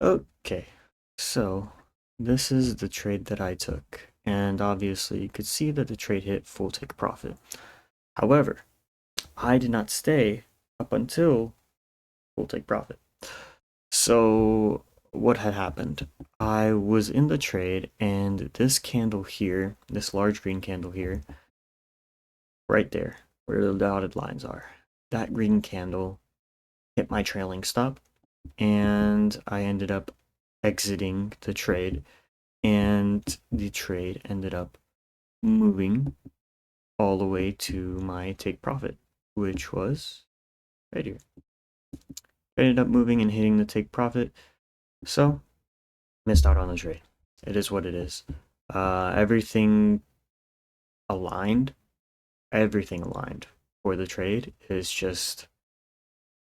Okay, so this is the trade that I took, and obviously you could see that the trade hit full take profit. However, I did not stay up until full take profit. So what had happened? I was in the trade, and this candle here, this large green candle here, right there, where the dotted lines are, that green candle hit my trailing stop, and I ended up exiting the trade, and the trade ended up moving all the way to my take profit, which was right here. I ended up moving and hitting the take profit, so missed out on the trade. It is what it is. Everything aligned, everything aligned for the trade. Is just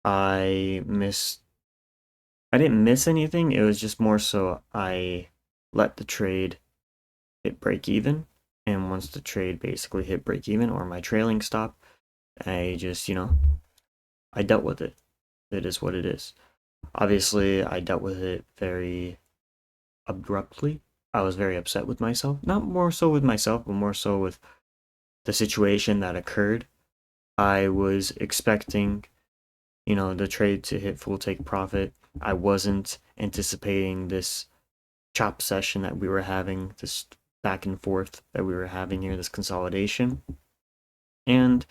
I missed. I didn't miss anything. It was just more so I let the trade hit break even, and once the trade basically hit break even or my trailing stop, I just I dealt with it. It is what it is. Obviously, I dealt with it very abruptly. I was very upset with myself. Not more so with myself, but more so with the situation that occurred. I was expecting, the trade to hit full take profit. I wasn't anticipating this chop session that we were having, this back and forth that we were having here, this consolidation. And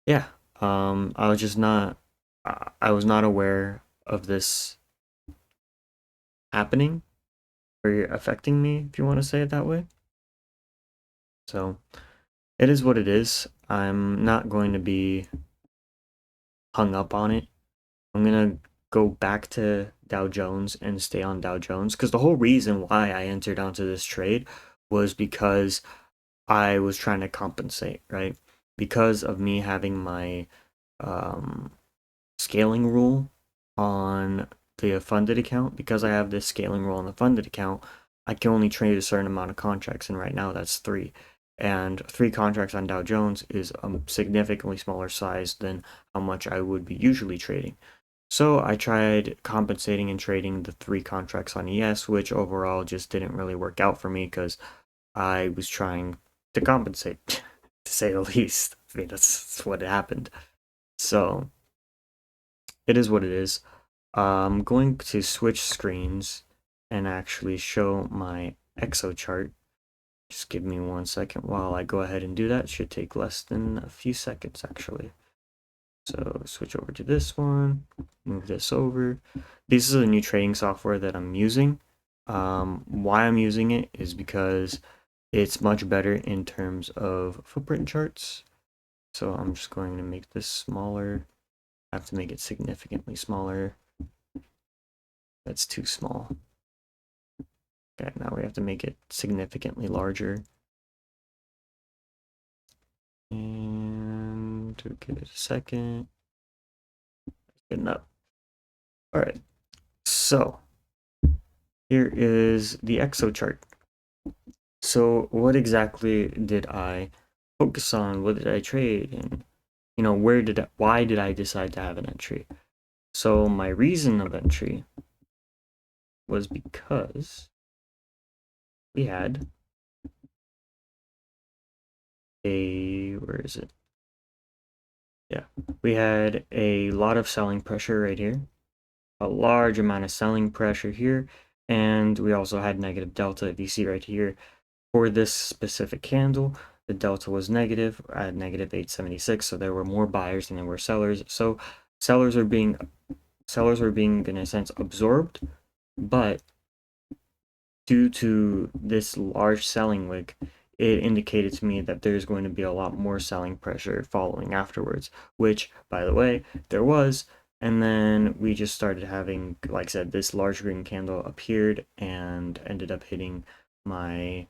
yeah, I was just not, I was not aware of this happening or affecting me, if you want to say it that way. So it is what it is. I'm not going to be hung up on it. I'm going to go back to Dow Jones and stay on Dow Jones because the whole reason why I entered onto this trade was because I was trying to compensate, right? Because of me having my um, scaling rule on the funded account, because I have this scaling rule on the funded account, I can only trade a certain amount of contracts, and right now that's three. And three contracts on Dow Jones is a significantly smaller size than how much I would be usually trading. So I tried compensating and trading the three contracts on ES, which overall just didn't really work out for me because I was trying to compensate, to say the least. I mean, that's what happened. So it is what it is. I'm going to switch screens and actually show my EXO chart. Just give me 1 second while I go ahead and do that. It should take less than a few seconds actually. So switch over to this one, move this over. This is a new trading software that I'm using. Why I'm using it is because it's much better in terms of footprint charts. So I'm just going to make this smaller. I have to make it significantly smaller. That's too small. Okay, now we have to make it significantly larger. And give it a second. Good enough. All right. So here is the EXO chart. So what exactly did I focus on? What did I trade? And why did I decide to have an entry? So my reason of entry was because we had where is it? Yeah, we had a lot of selling pressure right here, a large amount of selling pressure here, and we also had negative delta. If you see right here, for this specific candle, the delta was negative at negative 876, so there were more buyers than there were sellers. So sellers are being in a sense absorbed, but due to this large selling wick, it indicated to me that there's going to be a lot more selling pressure following afterwards, which, by the way, there was. And then we just started having, like I said, this large green candle appeared and ended up hitting my,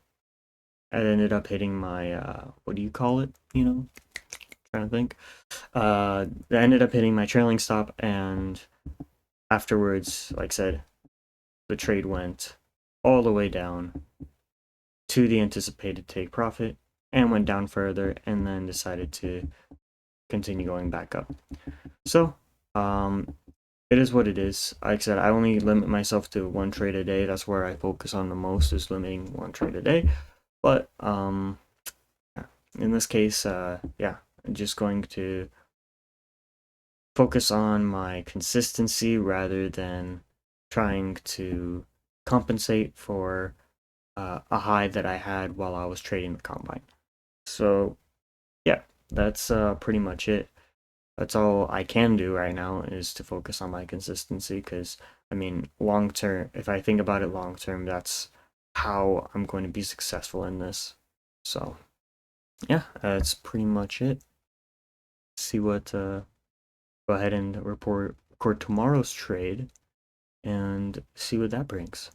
what do you call it? Trying to think. I ended up hitting my trailing stop, and afterwards, like I said, the trade went all the way down to the anticipated take profit and went down further and then decided to continue going back up. So, it is what it is. Like I said, I only limit myself to one trade a day. That's where I focus on the most, is limiting one trade a day. But in this case, yeah, I'm just going to focus on my consistency rather than trying to compensate for a high that I had while I was trading the combine. So yeah, that's pretty much it. That's all I can do right now, is to focus on my consistency, because I mean, long term, if I think about it long term, that's how I'm going to be successful in this. So yeah, that's pretty much it. See what go ahead and record tomorrow's trade and see what that brings.